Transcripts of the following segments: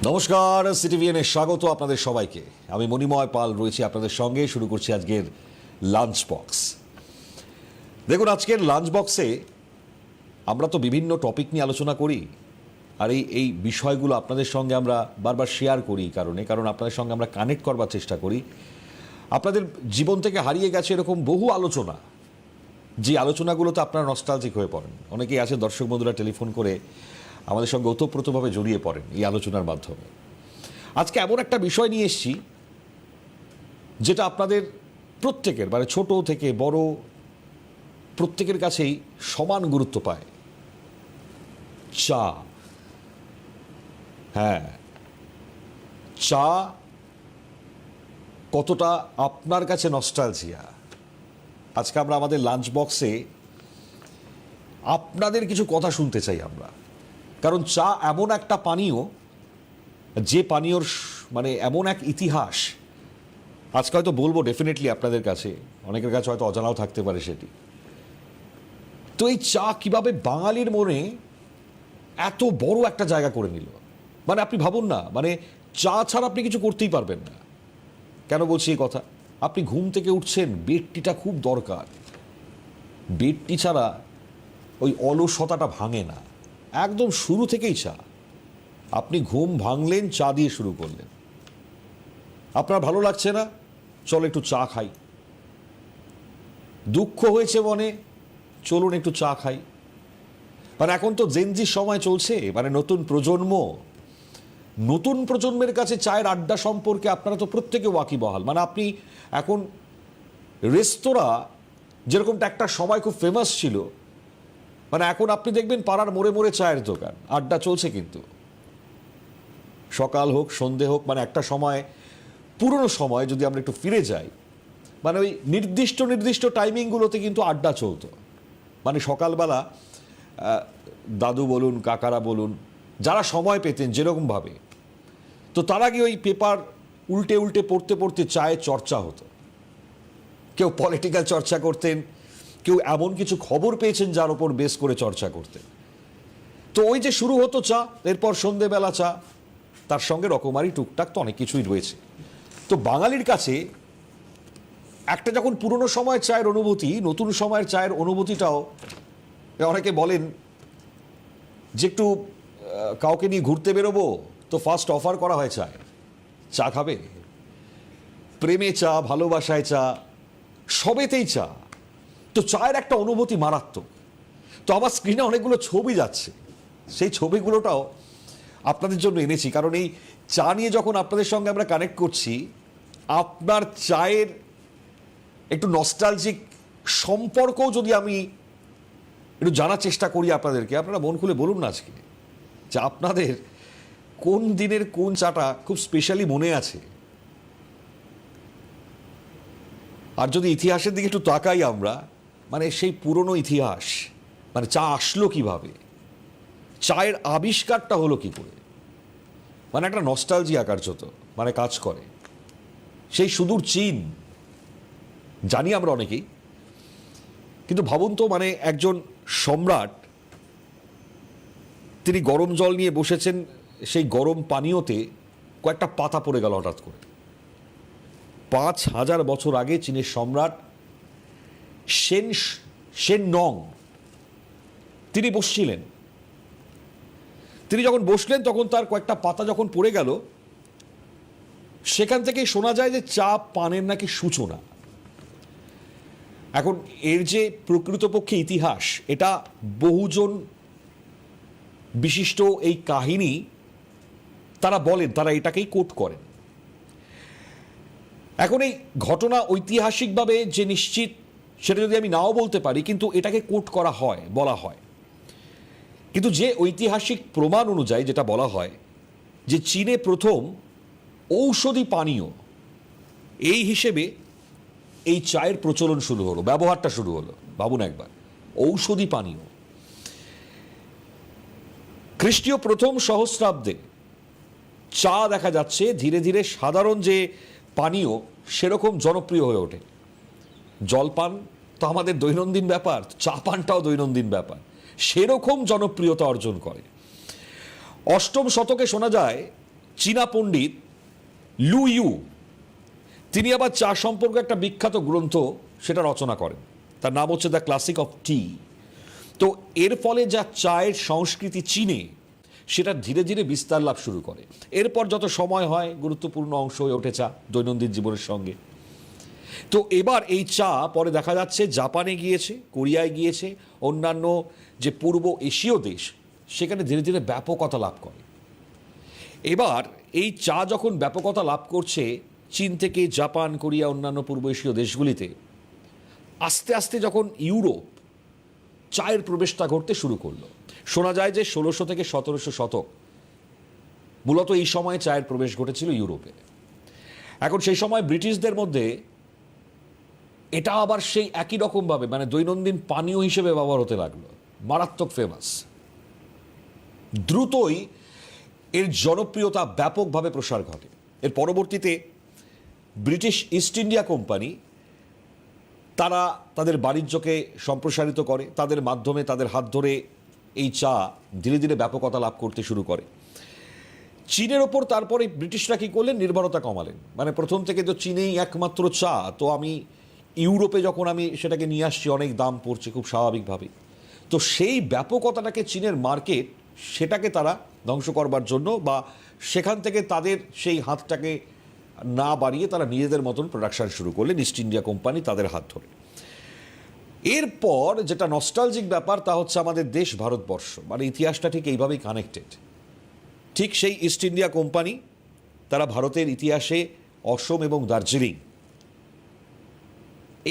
নমস্কার, সিটিভিএন এ স্বাগত আপনাদের সবাইকে। আমি মণিময় পাল রয়েছি আপনাদের সঙ্গে। শুরু করছি আজকের লাঞ্চ বক্স। দেখুন, আজকের লাঞ্চ বক্সে আমরা তো বিভিন্ন টপিক নিয়ে আলোচনা করি, আর এই বিষয়গুলো আপনাদের সঙ্গে আমরা বারবার শেয়ার করি কারণ আপনাদের সঙ্গে আমরা কানেক্ট করবার চেষ্টা করি। আপনাদের জীবন থেকে হারিয়ে গেছে এরকম বহু আলোচনা, যে আলোচনাগুলোতে আপনারা নস্টালজিক হয়ে পড়েন। অনেকেই আছে দর্শক বন্ধুরা টেলিফোন করে আমাদের সঙ্গে ওতপ্রোতভাবে জড়িয়ে পড়েন এই আলোচনার মাধ্যমে। আজকে এমন একটা বিষয় নিয়ে এসেছি যেটা আপনাদের প্রত্যেকের, মানে ছোট থেকে বড় প্রত্যেকের কাছেই সমান গুরুত্ব পায়। চা। হ্যাঁ, চা কতটা আপনার কাছে নস্টালজিয়া, আজকে আমরা আমাদের লাঞ্চ বক্সে আপনাদের কিছু কথা শুনতে চাই আমরা। কারণ চা এমন একটা পানীয়, যে পানীয়র মানে এমন এক ইতিহাস আজকে হয়তো বলবো ডেফিনেটলি আপনাদের কাছে, অনেকের কাছে হয়তো অজানাও থাকতে পারে সেটি। তো এই চা কিভাবে বাঙালির মনে এত বড় একটা জায়গা করে নিল, মানে আপনি ভাবুন না, মানে চা ছাড়া আপনি কিছু করতেই পারবেন না। কেন বলছি এই কথা? আপনি ঘুম থেকে উঠছেন, বেডটিটা খুব দরকার। বেডটি ছাড়া ওই অলসতাটা ভাঙে না। একদম শুরু থেকেই চা। আপনি ঘুম ভাঙলেন, চা দিয়ে শুরু করলেন। আপনার ভালো লাগছে না, চলো একটু চা খাই। দুঃখ হয়েছে মনে, চলুন একটু চা খাই। মানে এখন তো জেনজির সময় চলছে, মানে নতুন প্রজন্মের কাছে চায়ের আড্ডা সম্পর্কে আপনারা তো প্রত্যেকে ওয়াকিবহাল। মানে আপনি এখন রেস্তোরাঁ যেরকমটা একটা সময় খুব ফেমাস ছিল, মানে এখন আপনি দেখবেন পাড়ার মোড়ে মোড়ে চায়ের দোকান, আড্ডা চলছে। কিন্তু সকাল হোক সন্ধে হোক, মানে একটা সময়, পুরনো সময় যদি আমরা একটু ফিরে যাই, মানে ওই নির্দিষ্ট টাইমিংগুলোতে কিন্তু আড্ডা চলতো। মানে সকালবেলা দাদু বলুন, কাকারা বলুন, যারা সময় পেতেন যেরকমভাবে, তো তারা কি ওই পেপার উল্টে উল্টে পড়তে পড়তে চায়ের চর্চা হতো। কেউ পলিটিক্যাল চর্চা করতেন, কেউ এমন কিছু খবর পেয়েছেন যার ওপর বেস করে চর্চা করতেন। তো ওই যে শুরু হতো চা, এরপর সন্ধেবেলা চা, তার সঙ্গে রকমারি টুকটাক তো অনেক কিছুই রয়েছে। তো বাঙালির কাছে একটা যখন পুরনো সময়ের চায়ের অনুভূতি, নতুন সময়ের চায়ের অনুভূতিটাও, অনেকে বলেন যে একটু কাউকে নিয়ে ঘুরতে বেরোবো, তো ফার্স্ট অফার করা হয় চায়, চা খাবে। প্রেমে চা, ভালোবাসায় চা, সবেতেই চা। তো চায়ের একটা অনুভূতি মারাত্মক। তো আমার স্ক্রিনে অনেকগুলো ছবি যাচ্ছে, সেই ছবিগুলোটাও আপনাদের জন্য এনেছি। কারণ এই চা নিয়ে যখন আপনাদের সঙ্গে আমরা কানেক্ট করছি, আপনার চায়ের একটু নস্টালজিক সম্পর্কও যদি আমি একটু জানার চেষ্টা করি আপনাদেরকে, আপনারা মন খুলে বলুন না আজকে যে আপনাদের কোন দিনের কোন চাটা খুব স্পেশালি মনে আছে। আর যদি ইতিহাসের দিকে একটু তাকাই আমরা, মানে সেই পুরনো ইতিহাস, মানে চা আসলো কিভাবে, চায়ের আবিষ্কারটা হলো কি করে, মানে একটা নস্টালজিয়া কার্যত মানে কাজ করে। সেই সুদূর চীন জানি আমরা অনেকেই, কিন্তু ভাবুন তো, মানে একজন সম্রাট, তিনি গরম জল নিয়ে বসেছেন, সেই গরম পানীয়তে কয়েকটা পাতা পড়ে গেল হঠাৎ করে। 5000 বছর আগে চীনের সম্রাট সেন নং তিনি বসছিলেন। তিনি যখন বসলেন তখন তার কয়েকটা পাতা যখন পড়ে গেল, সেখান থেকেই শোনা যায় যে চা পানের নাকি সূচনা। এখন এর যে প্রকৃতপক্ষে ইতিহাস, এটা বহুজন বিশিষ্ট এই কাহিনী তারা বলেন, তারা এটাকেই কোট করেন। এখন এই ঘটনা ঐতিহাসিকভাবে যে নিশ্চিত সেটা যদি আমি নাও বলতে পারি, কিন্তু এটাকে কোট করা হয়, বলা হয়। কিন্তু যে ঐতিহাসিক প্রমাণ অনুযায়ী যেটা বলা হয় যে চীনে প্রথম ঔষধি পানীয় এই হিসেবে এই চায়ের প্রচলন শুরু হলো, ব্যবহারটা শুরু হলো। ভাবুন একবার, ঔষধি পানীয়। খ্রিস্টীয় প্রথম সহস্রাব্দে চা দেখা যাচ্ছে ধীরে ধীরে সাধারণ যে পানীয় সেরকম জনপ্রিয় হয়ে ওঠে। জলপান তো আমাদের দৈনন্দিন ব্যাপার, চা পানটাও দৈনন্দিন ব্যাপার, সেরকম জনপ্রিয়তা অর্জন করে। 8ম শতকে শোনা যায় চীনা পণ্ডিত লু ইউ, তিনি আবার চা সম্পর্কে একটা বিখ্যাত গ্রন্থ সেটা রচনা করেন, তার নাম হচ্ছে দ্য ক্লাসিক অফ টি। তো এর ফলে যা চায়ের সংস্কৃতি চীনে, সেটা ধীরে ধীরে বিস্তার লাভ শুরু করে। এরপর যত সময় হয় গুরুত্বপূর্ণ অংশ হয়ে ওঠে চা দৈনন্দিন জীবনের সঙ্গে। তো এবার এই চা পরে দেখা যাচ্ছে জাপানে গিয়েছে, কোরিয়ায় গিয়েছে, অন্যান্য যে পূর্ব এশীয় দেশ সেখানে ধীরে ধীরে ব্যাপকতা লাভ করে। এবার এই চা যখন ব্যাপকতা লাভ করছে চীন থেকে জাপান, কোরিয়া, অন্যান্য পূর্ব এশীয় দেশগুলিতে, আস্তে আস্তে যখন ইউরোপ চায়ের প্রবেশটা ঘটতে শুরু করলো, শোনা যায় যে 1600 থেকে 1700 শতক মূলত এই সময়ে চায়ের প্রবেশ ঘটেছিল ইউরোপে। এখন সেই সময় ব্রিটিশদের মধ্যে এটা আবার সেই একই রকমভাবে মানে দৈনন্দিন পানীয় হিসেবে ব্যবহার হতে লাগলো, মারাত্মক ফেমাস। দ্রুতই এর জনপ্রিয়তা ব্যাপকভাবে প্রসার ঘটে। এর পরবর্তীতে ব্রিটিশ ইস্ট ইন্ডিয়া কোম্পানি তারা তাদের বাণিজ্যকে সম্প্রসারিত করে, তাদের মাধ্যমে তাদের হাত ধরে এই চা ধীরে ধীরে ব্যাপকতা লাভ করতে শুরু করে। চীনের ওপর তারপরে ব্রিটিশরা কী করলেন, নির্ভরতা কমালেন। মানে প্রথম থেকে তো চীনেই একমাত্র চা, তো আমি ইউরোপে যখন আমি সেটাকে নিয়ে আসছি অনেক দাম পড়ছে খুব স্বাভাবিকভাবে। তো সেই ব্যাপকতাটাকে চীনের মার্কেট সেটাকে তারা ধ্বংস করবার জন্য বা সেখান থেকে তাদের সেই হাতটাকে না বাড়িয়ে তারা নিজেদের মতন প্রোডাকশন শুরু করলেন ইস্ট ইন্ডিয়া কোম্পানি তাদের হাত ধরে। এরপর যেটা নস্টালজিক ব্যাপার তা হচ্ছে আমাদের দেশ ভারতবর্ষ, মানে ইতিহাসটা ঠিক এইভাবেই কানেক্টেড। ঠিক সেই ইস্ট ইন্ডিয়া কোম্পানি তারা ভারতের ইতিহাসে অসম এবং দার্জিলিং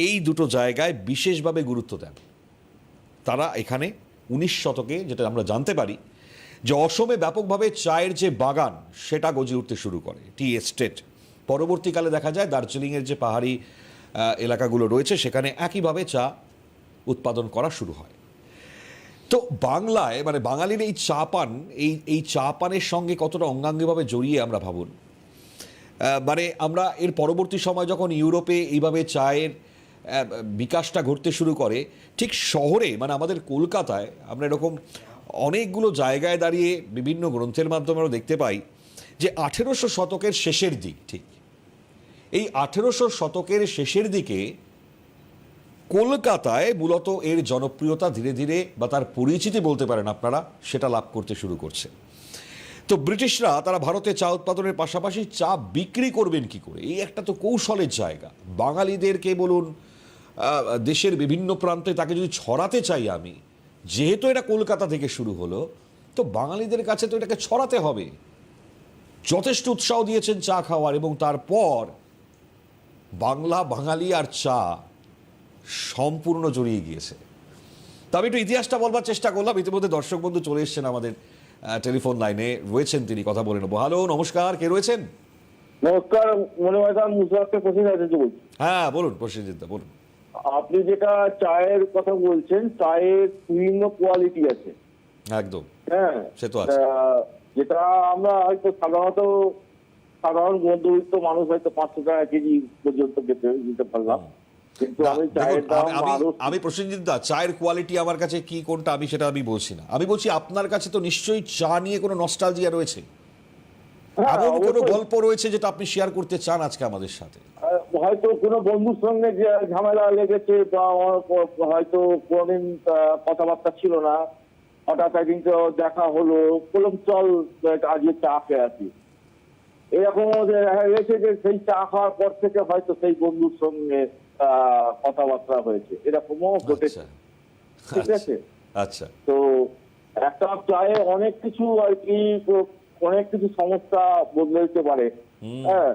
এই দুটো জায়গায় বিশেষভাবে গুরুত্ব দেন। তারা এখানে 19 শতকে যেটা আমরা জানতে পারি যে অসমে ব্যাপকভাবে চায়ের যে বাগান সেটা গজে উঠতে শুরু করে, টি এস্টেট। পরবর্তীকালে দেখা যায় দার্জিলিংয়ের যে পাহাড়ি এলাকাগুলো রয়েছে সেখানে একইভাবে চা উৎপাদন করা শুরু হয়। তো বাংলায় মানে বাঙালির এই চা পান, এই চা পানের সঙ্গে কতটা অঙ্গাঙ্গিভাবে জড়িয়ে আমরা ভাবুন। মানে আমরা এর পরবর্তী সময় যখন ইউরোপে এইভাবে চায়ের বিকাশটা ঘটতে শুরু করে, ঠিক শহরে মানে আমাদের কলকাতায় আমরা এরকম অনেকগুলো জায়গায় দাঁড়িয়ে বিভিন্ন গ্রন্থের মাধ্যমে আমরা দেখতে পাই যে 1800 শতকের শেষের দিক, ঠিক এই 1800 শতকের শেষের দিকে কলকাতায় মূলত এর জনপ্রিয়তা ধীরে ধীরে বা তার পরিচিতি বলতে পারেন আপনারা সেটা লাভ করতে শুরু করছে। তো ব্রিটিশরা তারা ভারতে চা উৎপাদনের পাশাপাশি চা বিক্রি করবেন কি করে, এই একটা তো কৌশলের জায়গা। বাঙালিদেরকে বলুন দেশের বিভিন্ন প্রান্তে তাকে যদি ছড়াতে চাই আমি, যেহেতু এটা কলকাতা থেকে শুরু হলো, তো বাঙালিদের কাছে তো এটাকে ছড়াতে হবে। যথেষ্ট উৎসাহ দিয়েছেন চা খাওয়ার, এবং তারপর বাংলা, বাঙালি আর চা সম্পূর্ণ জড়িয়ে গিয়েছে। তবে একটু ইতিহাসটা বলবার চেষ্টা করলাম। ইতিমধ্যে দর্শক বন্ধু চলে এসছেন আমাদের টেলিফোন লাইনে, রয়েছেন তিনি, কথা বলে নেবো। হ্যালো, নমস্কার, কে রয়েছেন? নমস্কার, মনে হয় বলছি। হ্যাঁ বলুন প্রসেনজিৎ দা, বলুন। আপনি যেটা চায়ের কথা বলছেন, চায়ের বিভিন্ন কোয়ালিটি আছে। একদম, হ্যাঁ সে তো আছে। যেটা আমরা হয়তো সাধারণ মধ্যবিত্ত মানুষ হয়তো 500 টাকা কেজি পর্যন্ত দিতে পারলাম, কিন্তু আমি চায়ের দাম আমি প্রসেনজিৎ দা চায়ের কোয়ালিটি আমার কাছে কি কোনটা আমি সেটা আমি বলছি না। আমি বলছি আপনার কাছে তো নিশ্চয়ই চা নিয়ে কোনো নস্টালজিয়া রয়েছে, এমন কোনো গল্প রয়েছে যেটা আপনি শেয়ার করতে চান আজকে আমাদের সাথে। হয়তো কোনো বন্ধুর সঙ্গে যে ঝামেলা লেগেছে বা হয়তো কোনদিন কথাবার্তা ছিল না, হঠাৎ একদিন তো দেখা হলো, বললাম চল আজকে চা খেয়ে আসি। এরকম হয়েছে যে সেই চা খাওয়ার পর থেকে হয়তো সেই বন্ধুর সঙ্গে কথাবার্তা হয়েছে, এরকমও ঘটেছে। ঠিক আছে, আচ্ছা। তো একটা চায়ে অনেক কিছু আর কি, অনেক কিছু সমস্যা বদলে দিতে পারে। হ্যাঁ,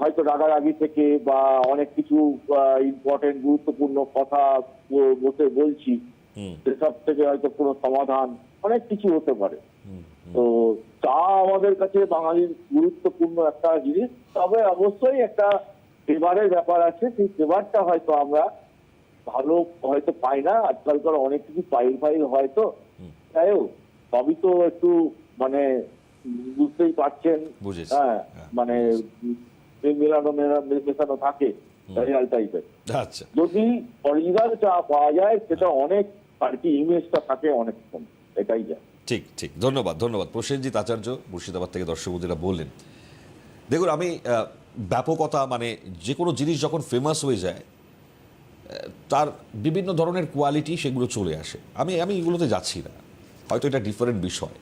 হয়তো রাগারাগি থেকে বা অনেক কিছু ইম্পর্টেন্ট গুরুত্বপূর্ণ কথা বসে বলছি, সেসব থেকে হয়তো কোনো সমাধান, অনেক কিছু হতে পারে। তো চা আমাদের কাছে বাঙালির গুরুত্বপূর্ণ একটা জিনিস। তবে অবশ্যই একটা ফ্লেভারের ব্যাপার আছে, সেই ফ্লেভারটা হয়তো আমরা ভালো হয়তো পাই না। আজকালকার অনেক কিছু পাইল হয়তো, তাই সবই তো একটু মানে বুঝতেই পারছেন, হ্যাঁ মানে মেশানো থাকে টাইপের। আচ্ছা, যদি অরিজিনাল চা পাওয়া যায় সেটা অনেক আর কি ইমেজটা থাকে অনেক কম, এটাই যায়। ঠিক ঠিক, ধন্যবাদ ধন্যবাদ। প্রসেনজিৎ আচার্য মুর্শিদাবাদ থেকে দর্শক বন্ধুরা বললেন। দেখুন, আমি ব্যাপকতা মানে যে কোনো জিনিস যখন ফেমাস হয়ে যায় তার বিভিন্ন ধরনের কোয়ালিটি সেগুলো চলে আসে। আমি আমি এগুলোতে যাচ্ছি না, হয়তো এটা ডিফারেন্ট বিষয়,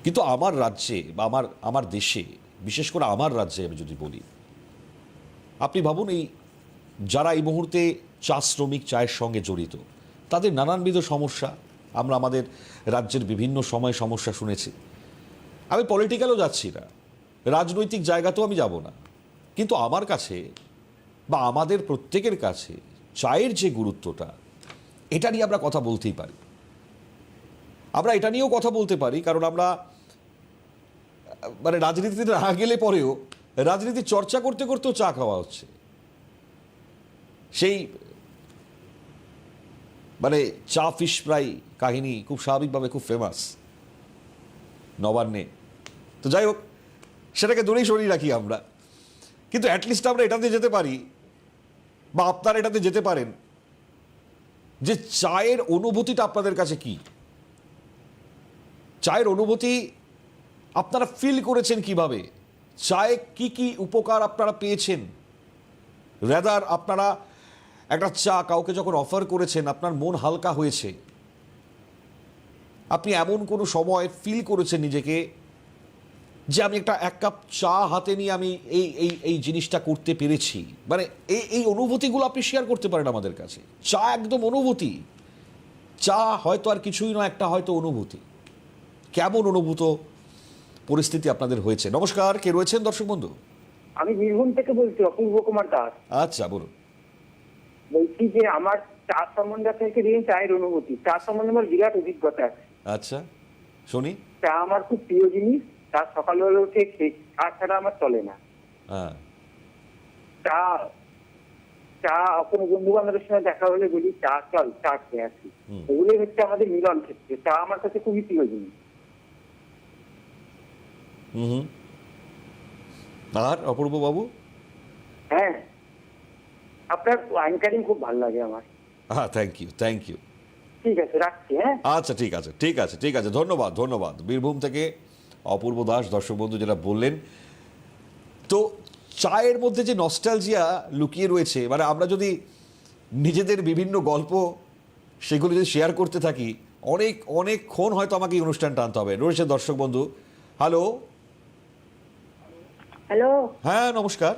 কিন্তু আমার রাজ্যে বা আমার আমার দেশে, বিশেষ করে আমার রাজ্যে আমি যদি বলি, আপনি ভাবুন এই যারা এই মুহূর্তে চা শ্রমিক, চায়ের সঙ্গে জড়িত, তাদের নানানবিধ সমস্যা আমরা আমাদের রাজ্যের বিভিন্ন সময় সমস্যা শুনেছি। আমি পলিটিক্যালও যাচ্ছি না, রাজনৈতিক জায়গাতেও আমি যাব না, কিন্তু আমার কাছে বা আমাদের প্রত্যেকের কাছে চায়ের যে গুরুত্বটা, এটা নিয়ে আমরা কথা বলতেই পারি। আমরা এটা নিয়েও কথা বলতে পারি কারণ আমরা মানে রাজনীতিতে না গেলে পরেও রাজনীতির চর্চা করতে করতেও চা খাওয়া হচ্ছে। সেই মানে চা ফিশ ফ্রাই কাহিনী খুব স্বাভাবিকভাবে খুব ফেমাস নবান্নে। তো যাই হোক, সেটাকে দূরেই সরিয়ে রাখি আমরা, কিন্তু অ্যাটলিস্ট আমরা এটাতে যেতে পারি বা আপনারা এটাতে যেতে পারেন যে চায়ের অনুভূতিটা আপনাদের কাছে কি, চায়ের অনুভূতি আপনারা ফিল করেছেন কিভাবে, চায়ে কি কি উপকার আপনারা পেয়েছেন। রেদার আপনারা একটা চা কাউকে যখন অফার করেছেন আপনার মন হালকা হয়েছে, আপনি এমন কোনো সময় ফিল করেছেন নিজেকে যে আমি এক কাপ চা হাতে নিয়ে আমি এই এই এই জিনিসটা করতে পেরেছি, মানে এই এই অনুভূতিগুলো আপনি শেয়ার করতে পারেন আমাদের কাছে। চা একদম অনুভূতি, চা হয়তো আর কিছুই নয়, একটা হয়তো অনুভূতি। কেমন অনুভূত পরিস্থিতি আপনাদের হয়েছে? নমস্কার, কে রয়েছেন দর্শক বন্ধু? আমি বীরভূম থেকে বলছি, অপূর্ব কুমার দাস। আচ্ছা, বলুন। বলছি যে আমার চা সম্বন্ধে থেকে দিয়ে চায়ের অনুভূতি, চা সম্বন্ধে আমার বিরাট অভিজ্ঞতা আছে। আচ্ছা, শুনি। চা আমার খুব প্রিয় জিনিস, চা সকালবেলা উঠে চা ছাড়া আমার চলে না। হ্যাঁ, চা চা কোনো বন্ধু বান্ধবের সঙ্গে দেখা হলে বলি চা চল চা খেয়ে আসি, এগুলোই হচ্ছে আমাদের মিলন ক্ষেত্রে। চা আমার কাছে খুবই প্রিয় জিনিস। হুম। আর অপূর্ব বাবু? হ্যাঁ, আপনার অ্যাঙ্কারিং খুব ভালো লাগে আমার। হ্যাঁ, থ্যাংক ইউ থ্যাংক ইউ। ঠিক আছে, রাখছি। হ্যাঁ, আচ্ছা, ঠিক আছে ঠিক আছে ঠিক আছে, ধন্যবাদ ধন্যবাদ। বীরভূম থেকে অপূর্ব দাস দর্শক বন্ধু যেটা বললেন, তো চায়ের মধ্যে যে নস্টালজিয়া লুকিয়ে রয়েছে, মানে আমরা যদি নিজেদের বিভিন্ন গল্প সেগুলো যদি শেয়ার করতে থাকি অনেক অনেকক্ষণ হয়তো আমাকে এই অনুষ্ঠান টানতে হবে। রয়েছে দর্শক বন্ধু। হ্যালো। হ্যালো। হ্যাঁ, নমস্কার।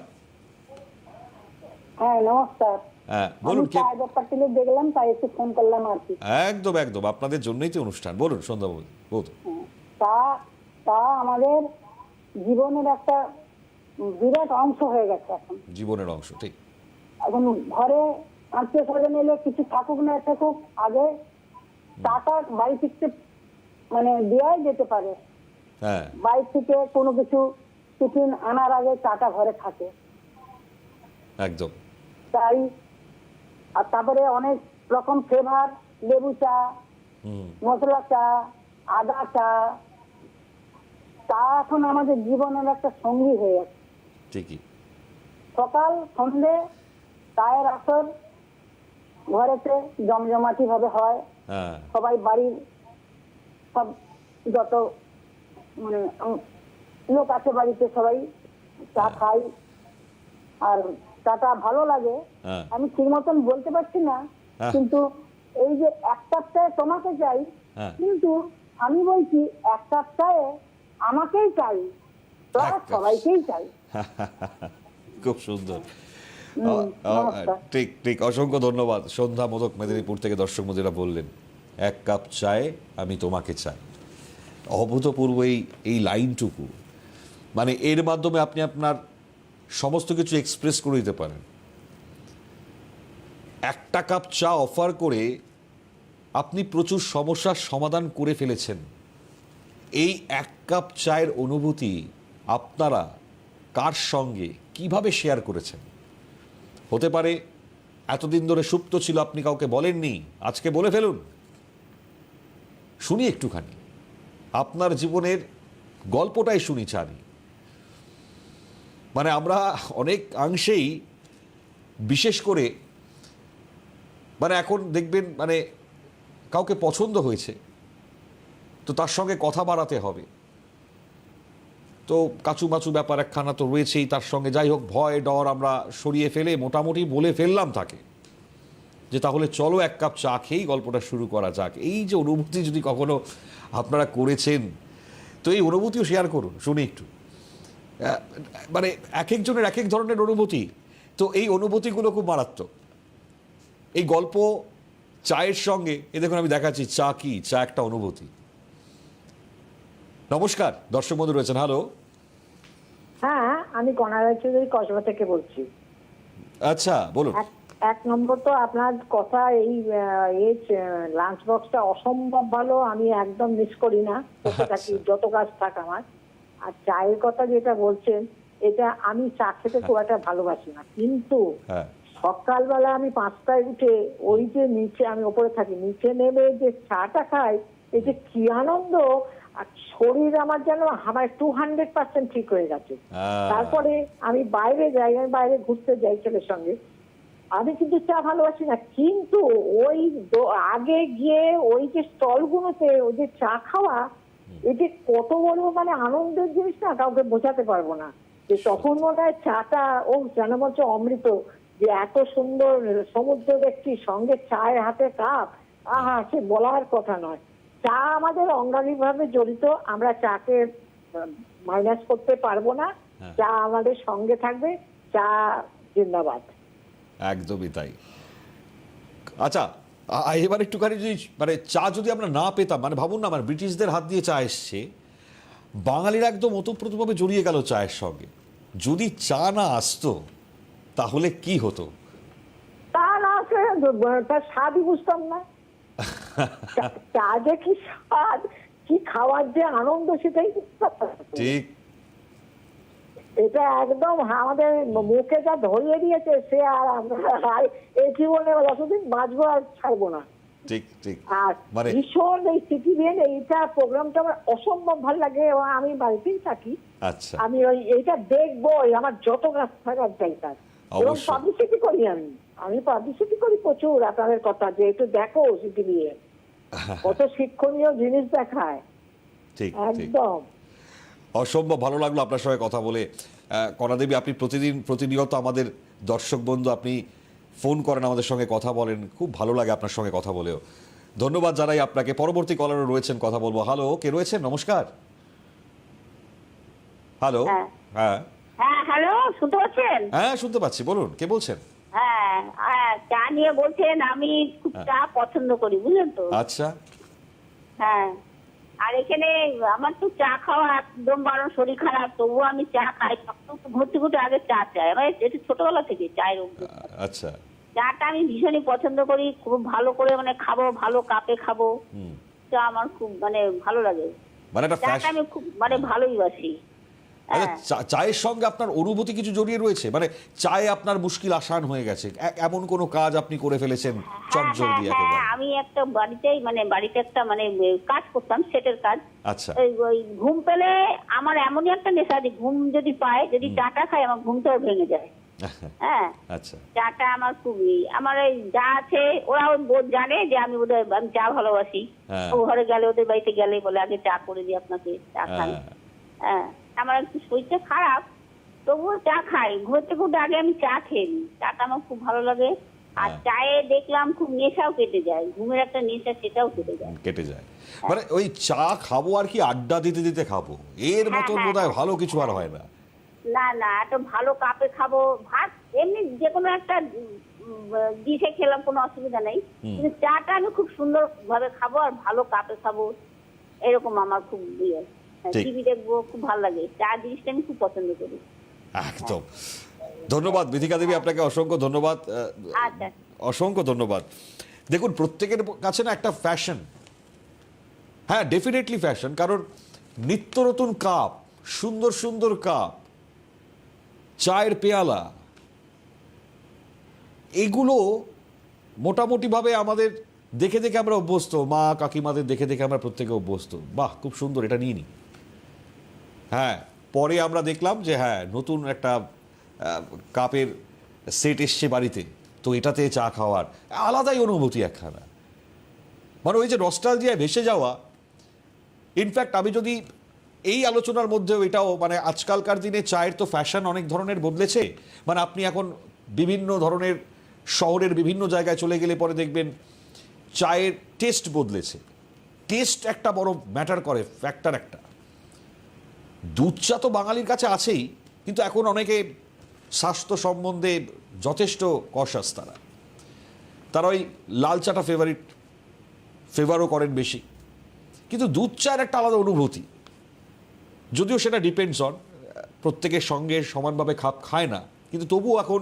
হ্যাঁ, নমস্কার। হ্যাঁ, আমি বলুন। কে? চায়ের ব্যাপারটা নিয়ে দেখলাম, তাই একটু ফোন করলাম আর কি। একদম একদম, আপনাদের জন্যই তো অনুষ্ঠান। বলুন সন্ধ্যা বলুন। চা চা আমাদের জীবনের একটা বিরাট অংশ হয়ে গেছে এখন। জীবনের অংশ, ঠিক। এখন ঘরে আত্মীয় স্বজন এলে কিছু থাকুক না থাকুক, আগে চাটা বাড়ি থেকে মানে দেওয়াই যেতে পারে। হ্যাঁ, বাড়ি থেকে কোনো কিছু টিফিন আনার আগে চাটা ঘরে থাকে। একদম। তাই আর তারপরে অনেক রকম ফ্লেভার, লেবু চা, মশলা চা, আদা চা। চা এখন আমাদের জীবনের একটা সঙ্গী হয়ে গেছে। ঠিকই। সকাল সন্ধে চায়ের আসর ঘরেতে জমজমাটি ভাবে হয়। হ্যাঁ, সবাই বাড়ির সব যত মানে লোক আছে বাড়িতে সবাই চা খাই, আর চাটা ভালো লাগে। হ্যাঁ। আমি ঠিক মতন বলতে পারছি না, হ্যাঁ। কিন্তু এই যে এক কাপ চায়ে তোমাকে চাই, হ্যাঁ। কিন্তু আমি বলছি এক কাপ চায়ে আমাকেই চাই, প্লাস এক কাপ। সবাইকেই চাই। খুব সুন্দর। নমস্কার। ঠিক ঠিক, অসংখ্য ধন্যবাদ। সন্ধ্যা মোদক মেদিনীপুর থেকে দর্শক বন্ধুরা বললেন এক কাপ চায়ে আমি তোমাকে চাই। অভূতপূর্ব এই লাইনটুকু, মানে এর মাধ্যমে আপনি আপনার সমস্ত কিছু এক্সপ্রেস করে দিতে পারেন। একটা কাপ চা অফার করে আপনি প্রচুর সমস্যার সমাধান করে ফেলেছেন। এই এক কাপ চায়ের অনুভূতি আপনারা কার সঙ্গে কিভাবে শেয়ার করেছেন? হতে পারে এতদিন ধরে সুপ্ত ছিল, আপনি কাউকে বলেননি, আজকে বলে ফেলুন। শুনি একটুখানি আপনার জীবনের গল্পটাই শুনি, চানি। মানে আমরা অনেক অংশেই, বিশেষ করে মানে এখন দেখবেন মানে কাউকে পছন্দ হয়েছে, তো তার সঙ্গে কথা বাড়াতে হবে, তো কাচুমাচু ব্যাপার একখানা তো রয়েছেই তার সঙ্গে। যাই হোক, ভয় ডর আমরা সরিয়ে ফেলে মোটামুটি বলে ফেললাম তাকে যে তাহলে চলো এক কাপ চা খেয়েই গল্পটা শুরু করা যাক। এই যে অনুভূতি যদি কখনো আপনারা করেছেন, তো এই অনুভূতিও শেয়ার করুন, শুনি একটু। মানে এক একজনের এক এক ধরনের অনুভূতি, তো এই অনুভূতিগুলো খুব মারাত্মক। এই গল্প চায়ের সঙ্গে, এ দেখুন আমি দেখাচ্ছি চা কি, চা একটা অনুভূতি। নমস্কার, দর্শক বন্ধু রয়েছেন, হ্যালো। হ্যাঁ, আমি কনারায় চৌধুরী কসবা থেকে বলছি। আচ্ছা, বলুন। এক নম্বর তো আপনার কথা, এই লাঞ্চ বক্সটা অসম্ভব ভালো, আমি একদম মিস করি না, করতে থাকি যত কাজ থাক আমার। আর চায়ের কথা যেটা বলছেন, এটা আমি চা খেতে খুব একটা ভালোবাসি না, কিন্তু হ্যাঁ, সকালবেলা আমি 5টায় উঠে ওই যে নিচে, আমি ওপরে থাকি, নিচে নেমে যে চাটা খাই, এই যে কি আনন্দ! আর শরীর আমার যেন আমার 200% ঠিক হয়ে গেছে। তারপরে আমি বাইরে যাই, আমি বাইরে ঘুরতে যাই ছেলের সঙ্গে, আমি কিন্তু চা ভালোবাসি না, কিন্তু ওই আগে গিয়ে ওই যে স্টলগুলোতে ওই যে চা খাওয়া, এটি কত বড় মানে আনন্দের জিনিস না, কাউকে বোঝাতে পারবো না। যে তখন মনে হয় চাটা ও যেন বলছে অমৃত, যে এত সুন্দর সমুদ্র দেখছি, সঙ্গে চায়ের হাতে কাপ, আহা, সে বলার কথা নয়। চা আমাদের অঙ্গাঙ্গিভাবে জড়িত, আমরা চাকে মাইনাস করতে পারবো না, চা আমাদের সঙ্গে থাকবে, চা জিন্দাবাদ। একদমই তাই। আচ্ছা, এবার একটুখানি যদি মানে চা যদি আমরা না পেতাম, মানে ভাবুন না, মানে ব্রিটিশদের হাত দিয়ে চা এসছে, বাঙালিরা একদম ওতপ্রোতভাবে জড়িয়ে গেল চায়ের সঙ্গে, যদি চা না আসতো তাহলে কি হতো? তা না আসলে তার স্বাদই বুঝতাম না। চা যে কি স্বাদ, কি খাওয়ার যে আনন্দ, সেটাই বুঝতাম না। ঠিক। এটা একদম আমাদের মুখে যা ধরিয়ে দিয়েছে, সে আর আমরা এই জীবনে যতদিন বাঁচবো আর ছাড়বো না। ঠিক ঠিক। আর মানে ভীষণ এই সিটিভিএন এইটা প্রোগ্রামটা আমার অসম্ভব ভালো লাগে, এবং আমি বাড়িতেই থাকি, আচ্ছা, আমি ওই এইটা দেখবো, আমার যত কাজ থাকার চাই কাজ, এবং অবশ্যই। পাবলিসিটি করি, আমি পাবলিসিটি করি প্রচুর আপনাদের কথা, যে একটু দেখো সিটিভিএন, কত শিক্ষণীয় জিনিস দেখায়। ঠিক ঠিক। একদম অসম্ভব ভালো লাগলো আপনার সঙ্গে কথা বলে। কণাদেবী, আপনি প্রতিনিয়ত আমাদের দর্শক বন্ধু, আপনি ফোন করেন, আমাদের সঙ্গে কথা বলেন, খুব ভালো লাগে আপনার সঙ্গে কথা বলেও। ধন্যবাদ জানাই আপনাকে। পরবর্তী কলারও রয়েছেন, কথা বলবো। হ্যালো, কে রয়েছেন? নমস্কার। হ্যালো। হ্যাঁ। হ্যাঁ হ্যাঁ, হ্যালো, শুনতে পাচ্ছেন? হ্যাঁ, শুনতে পাচ্ছি, বলুন, কে বলছেন? হ্যাঁ, চা নিয়ে বলছেন, আমি খুব চা পছন্দ করি, বুঝলেন তো। আচ্ছা। হ্যাঁ, আর এখানে আমার তো চা খাওয়া একদম বারণ, শরীর খারাপ, তবুও আমি চা খাই, ঘুরতে ঘুরতে আগে চা চাই, আমার এটা ছোটবেলা থেকে চায়ের অভ্যাস। আচ্ছা। চাটা আমি ভীষণই পছন্দ করি, খুব ভালো করে মানে খাবো, ভালো কাপে খাবো, চা আমার খুব মানে ভালো লাগে, মানে একটা চাটা আমি খুব মানে ভালোই বাসি। আচ্ছা, চায়ের সঙ্গে আপনার অনুভূতি কিছু জড়িয়ে রয়েছে, মানে চায়ে আপনার মুশকিল আসান হয়ে গেছে, এমন কোনো কাজ আপনি করে ফেলেছেন চটজল দিয়ে একেবারে? আমি একটা বাড়িতেই মানে বাড়িতে একটা মানে কাজ করতাম, সেটের কাজ। আচ্ছা। ওই ঘুম পেলে আমার এমনই একটা নেশা, যে ঘুম যদি পায়, যদি চাটা খাই, আমার ঘুমটাও ভেঙে যায়। হ্যাঁ, আচ্ছা। চাটা আমার খুবই, আমার এই যা আছে ওরাও জানে যে আমি বোধহয় আমি চা ভালোবাসি। ও ঘরে গেলে, ওদের বাড়িতে গেলে বলে আগে চা করে দিই আপনাকে, চা খান। হ্যাঁ, আমার একটু শরীরটা খারাপ, তবুও চা খাই, ঘুরতে ঘুরতে আগে আমি চা খেয়ে নিই, চাটা আমার খুব ভালো লাগে। আর চায়ে দেখলাম খুব নেশাও কেটে যায়, ঘুমের একটা নেশা, সেটাও কেটে যায়। মানে ওই চা খাবো আর কি, আড্ডা দিতে দিতে খাবো, এর মতন বোধহয় ভালো কিছু আর হয় না। না না, এত ভালো কাপে খাবো, ভাত এমনি যে কোনো একটা ডিশে খেলাম, কোনো অসুবিধা নেই, কিন্তু চাটা আমি খুব সুন্দর ভাবে খাবো, আর ভালো কাপে খাবো, এরকম আমার খুব ইয়ে। টিভি দেখবো, খুব ভালো লাগে, চা জিনিসটা আমি খুব পছন্দ করি। একদম। ধন্যবাদ বিথিকা দেবী, আপনাকে অসংখ্য ধন্যবাদ। আচ্ছা, অসংখ্য ধন্যবাদ। দেখুন, প্রত্যেকের কাছে না একটা ফ্যাশন, হ্যাঁ ডেফিনেটলি ফ্যাশন, কারণ নিত্য নতুন কাপ, সুন্দর সুন্দর কাপ, চায়ের পেয়ালা, এগুলো মোটামুটিভাবে আমাদের দেখে দেখে আমরা অভ্যস্ত, মা কাকিমাদের দেখে দেখে আমরা প্রত্যেকে অভ্যস্ত। বাহ, খুব সুন্দর, এটা নিয়ে নিই। হ্যাঁ, পরে আমরা দেখলাম যে হ্যাঁ, নতুন একটা কাপের সেট এসছে বাড়িতে, তো এটাতে চা খাওয়ার আলাদাই অনুভূতি একখানা। মানে ওই যে নস্টালজিয়ায় ভেসে যাওয়া, ইনফ্যাক্ট আমি যদি এই আলোচনার মধ্যেও এটাও মানে আজকালকার দিনে চায়ের তো ফ্যাশন অনেক ধরনের বদলেছে, মানে আপনি এখন বিভিন্ন ধরনের শহরের বিভিন্ন জায়গায় চলে গেলে পরে দেখবেন চায়ের টেস্ট বদলেছে। টেস্ট একটা বড় ম্যাটার করে, ফ্যাক্টর একটা। দুধ চা তো বাঙালির কাছে আছেই, কিন্তু এখন অনেকে স্বাস্থ্য সম্বন্ধে যথেষ্ট কশাস। তারা ওই লাল চাটা ফেভারও করেন বেশি। কিন্তু দুধ চায়ের একটা আলাদা অনুভূতি, যদিও সেটা ডিপেন্ডস অন, প্রত্যেকের সঙ্গে সমানভাবে খাপ খায় না, কিন্তু তবুও এখন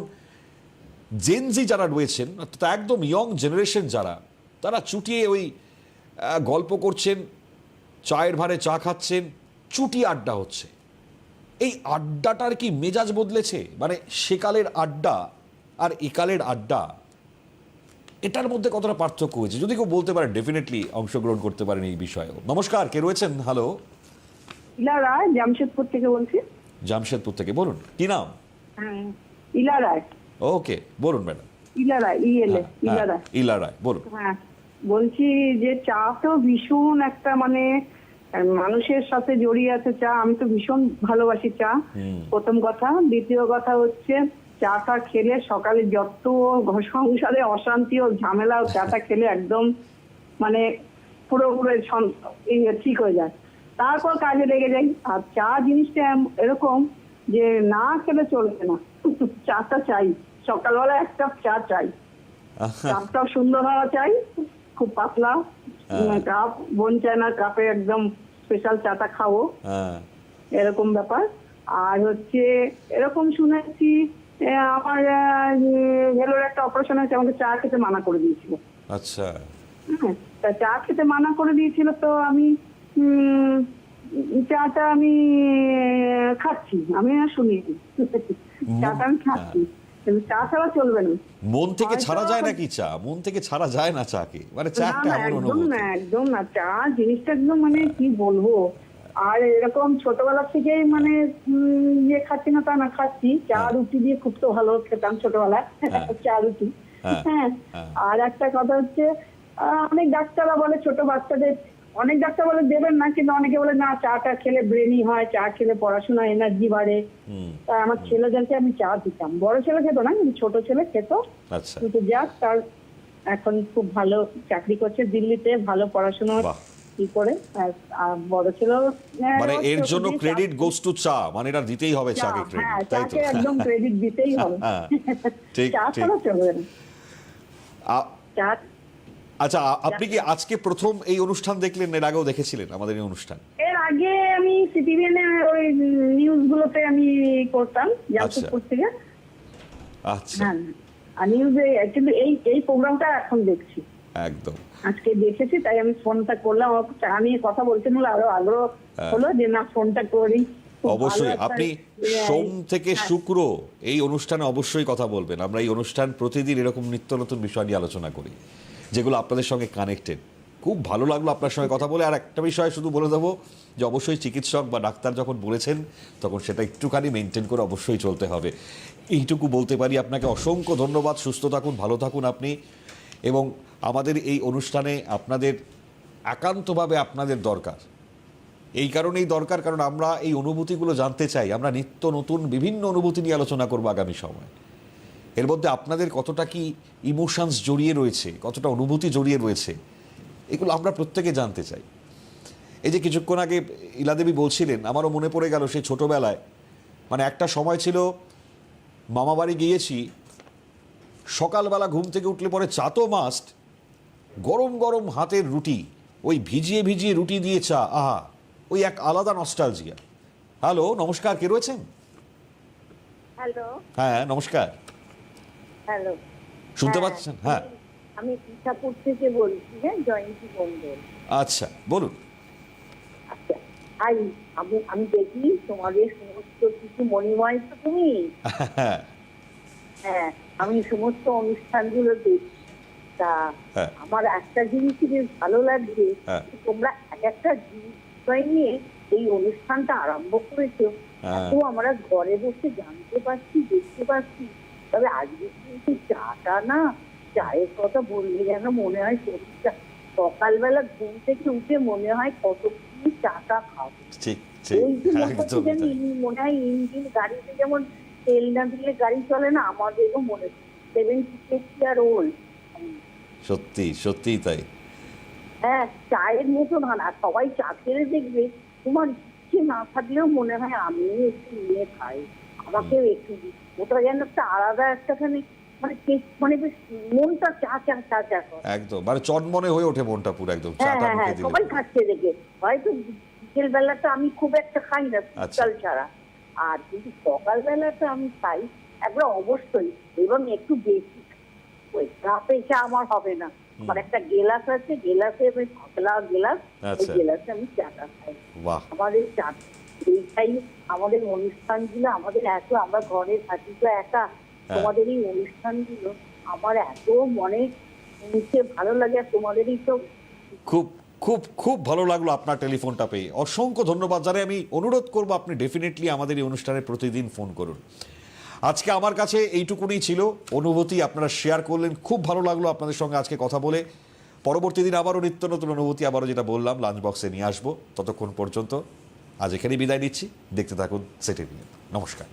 জেনজি যারা রয়েছেন, অর্থাৎ একদম ইয়ং জেনারেশন যারা, তারা চুটিয়ে ওই গল্প করছেন, চায়ের ভারে চা খাচ্ছেন, চুটি আড্ডা হচ্ছে। এই আড্ডাটার কি মেজাজ বদলেছে? মানে সেকালের আড্ডা আর একালের আড্ডা, এটার মধ্যে কতটা পার্থক্য হয়েছে যদি কেউ বলতে পারেন, ডেফিনেটলি অংশগ্রহণ করতে পারেন এই বিষয়েও। নমস্কার, কে রয়েছেন? হ্যালো। ইলা রায়, জামশেদপুর থেকে বলছি। জামশেদপুর থেকে, বলুন কি নাম? হ্যাঁ, ইলা রায়। ওকে, বলুন ম্যাডাম। ইলা রায়, ইলা রায়। ইলা রায়, বলুন। হ্যাঁ, বলছি যে চা তো ভীষণ একটা মানে মানুষের সাথে জড়িয়ে আছে চা। আমি তো ভীষণ ভালোবাসি চা, প্রথম কথা। দ্বিতীয় কথা হচ্ছে চাটা খেলে সকালে যত সংসারে অশান্তি ও ঝামেলা, চাটা খেলে একদম মানে পুরোপুরি ঠিক হয়ে যায়, তারপর কাজে লেগে যাই। আর চা জিনিসটা এরকম যে না খেলে চলবে না, চাটা চাই, সকালবেলা এক কাপ চা চাই। কাপটাও সুন্দর হওয়া চাই, খুব পাতলা কাপ, বোন চায় না কাপে একদম স্পেশাল চাটা খাবো, এরকম ব্যাপার। আর হচ্ছে এরকম শুনেছি আমার ভেলোর একটা অপারেশন হয়েছে, আমাকে চা খেতে মানা করে দিয়েছিল। আচ্ছা। হ্যাঁ, তা চা খেতে মানা করে দিয়েছিল, তো আমি চাটা আমি খাচ্ছি, আমি আর শুনিনি, চাটা আমি খাচ্ছি, কিন্তু চা ছাড়া চলবে না। মন থেকে ছাড়া যায় নাকি চা? মন থেকে ছাড়া যায় না চাকে, মানে চা একটা এমন অনুভূতি। একদম না, চা জিনিসটা একদম মানে কি বলবো। আর এরকম ছোটবেলা থেকেই মানে ইয়ে খাচ্ছি না তা না, খাচ্ছি। চা রুটি দিয়ে খুব তো ভালো খেতাম ছোটবেলায়, চা রুটি। হ্যাঁ, আর একটা কথা হচ্ছে অনেক ডাক্তাররা বলে ছোট বাচ্চাদের, অনেক ডাক্তার বলে দেবেন না, কিন্তু অনেকে বলে না চাটা খেলে ব্রেনি হয়, চা খেলে পড়াশোনা এনার্জি বাড়ে। তাই আমার ছেলেদেরকে আমি চা দিতাম। বড় ছেলে খেত না, কিন্তু ছোট ছেলে খেত। কিন্তু যাক, তার এখন খুব ভালো চাকরি করছে দিল্লিতে, ভালো পড়াশোনা কি করে। আর বড় ছেলে মানে এর জন্য ক্রেডিট গোস টু চা, মানে এটা দিতেই হবে চাকে ক্রেডিট, তাই তো? একদম ক্রেডিট দিতেই হবে, চা ছাড়া চলবে না। আচ্ছা, আপনি কি আজকে প্রথম এই অনুষ্ঠান দেখলেন, এর আগেও দেখেছিলেন আমাদের এই অনুষ্ঠান? এর আগে আমি সিটিভিএন এর ওই নিউজ গুলোতে আমি করতাম জামশেদপুর থেকে। আচ্ছা। হ্যাঁ, আর নিউজে কিন্তু এই প্রোগ্রামটা এখন দেখছি। একদম আজকে দেখেছি, তাই আমি ফোনটা করলাম। চা নিয়ে কথা বলতে বলে আরো আগ্রহ হলো যে না, ফোনটা করি। অবশ্যই আপনি সোম থেকে শুক্র এই অনুষ্ঠানে অবশ্যই কথা বলবেন। আমরা এই অনুষ্ঠান প্রতিদিন এরকম নিত্য নতুন বিষয় নিয়ে আলোচনা করি, যেগুলো আপনাদের সঙ্গে কানেক্টেড। খুব ভালো লাগলো আপনার সঙ্গে কথা বলে। আর একটা বিষয় শুধু বলে দেবো যে অবশ্যই চিকিৎসক বা ডাক্তার যখন বলেছেন, তখন সেটা একটুখানি মেনটেন করে অবশ্যই চলতে হবে। এইটুকু বলতে পারি। আপনাকে অসংখ্য ধন্যবাদ। সুস্থ থাকুন, ভালো থাকুন আপনি। এবং আমাদের এই অনুষ্ঠানে আপনাদের একান্তভাবে আপনাদের দরকার। এই কারণেই দরকার, কারণ আমরা এই অনুভূতিগুলো জানতে চাই। আমরা নিত্য নতুন বিভিন্ন অনুভূতি নিয়ে আলোচনা করবো আগামী সময়। এর মধ্যে আপনাদের কতটা কি ইমোশনস জড়িয়ে রয়েছে, কতটা অনুভূতি জড়িয়ে রয়েছে, এগুলো আমরা প্রত্যেকে জানতে চাই। এই যে কিছুক্ষণ আগে ইলাদেবী বলছিলেন, আমারও মনে পড়ে গেল সেই ছোটোবেলায়। মানে একটা সময় ছিল, মামা বাড়ি গিয়েছি, সকালবেলা ঘুম থেকে উঠলে পরে চা তো মাস্ট, গরম গরম হাতের রুটি, ওই ভিজিয়ে ভিজিয়ে রুটি দিয়ে চা, আহা, ওই এক আলাদা নস্টালজিয়া। হ্যালো, নমস্কার, কে রয়েছেন? হ্যালো। হ্যাঁ, নমস্কার। হ্যালো, শুনতে পাচ্ছেন? হ্যাঁ, আমি ইচ্ছাপুর থেকে বলছি, জয়ন্তী মন্ডল। আচ্ছা, বলুন। আচ্ছা, আমি দেখি তোমাদের সমস্ত কিছু মণিময় তো তুমি। হ্যাঁ, আমি সমস্ত অনুষ্ঠানগুলো দেখি। তা আমার একটা জিনিস বেশ ভালো লাগছে, তোমরা এক একটা বিষয় নিয়ে এই অনুষ্ঠানটা আরম্ভ করেছো। তো আমরা ঘরে বসে জানতে পারছি, দেখতে পাচ্ছি। তবে আজকে কিন্তু চাটা না, চায়ের কথা বললে যেন মনে হয় শরীরটা সকালবেলা ঘুম থেকে উঠে মনে হয় কত কি চাটা খাবো। ঠিক ঠিক, ওই যে মনে হচ্ছে একদমই যেন তাই। মনে হয় ইঞ্জিন গাড়িতে যেমন তেল না দিলে গাড়ি চলে না, আমাদেরও মনে হচ্ছে 76 ওল্ড। সত্যি সত্যিই তাই। হ্যাঁ, চায়ের মতন হয় না। আর সবাই চা খেলে দেখবে তোমার ইচ্ছে না থাকলেও মনে হয় আমিও একটু নিয়ে খাই, আমাকেও একটু দিই। ওটা যেন একটা আলাদা একটাখানে মানে বেশ মনটা চা চা চা চা করে। একদম মানে চনমনে হয়ে ওঠে মনটা পুরো একদম হ্যাঁ চাটা হ্যাঁ মুখে হ্যাঁ, দিলে। সবাই খাচ্ছে দেখে। হয়তো বিকেল বেলাটা আমি খুব একটা খাই না শীতকাল ছাড়া, আর কিন্তু সকাল বেলাটা আমি খাই একবার অবশ্যই, এবং একটু বেশি। ওই কাপে চা আমার হবে না, আমার একটা গেলাস আছে, গেলাসে পাতলা গেলাস, ওই আচ্ছা। গেলাসে আমি চাটা খাই। বাহ, আমাদের চা এইটাই আমাদের অনুষ্ঠানগুলো, আমাদের এত, আমরা ঘরে থাকি তো একা, তোমাদের এই অনুষ্ঠানগুলো আমার এত মনে নিচে ভালো লাগে। আর তোমাদের এই তো খুব খুব খুব ভালো লাগলো আপনার টেলিফোনটা পেয়ে, অসংখ্য ধন্যবাদ। যারা আমি অনুরোধ করব আপনি ডেফিনেটলি আমাদের এই অনুষ্ঠানে প্রতিদিন ফোন করুন। আজকে আমার কাছে এইটুকুনি ছিল, অনুভূতি আপনারা শেয়ার করলেন, খুব ভালো লাগলো আপনাদের সঙ্গে আজকে কথা বলে। পরবর্তী দিন আবারও নিত্য নতুন অনুভূতি, আবারও যেটা বললাম লাঞ্চ বক্সে নিয়ে আসবো। ততক্ষণ পর্যন্ত আজ এখানেই বিদায় নিচ্ছি। দেখতে থাকুন সিটি নিউজ। নমস্কার।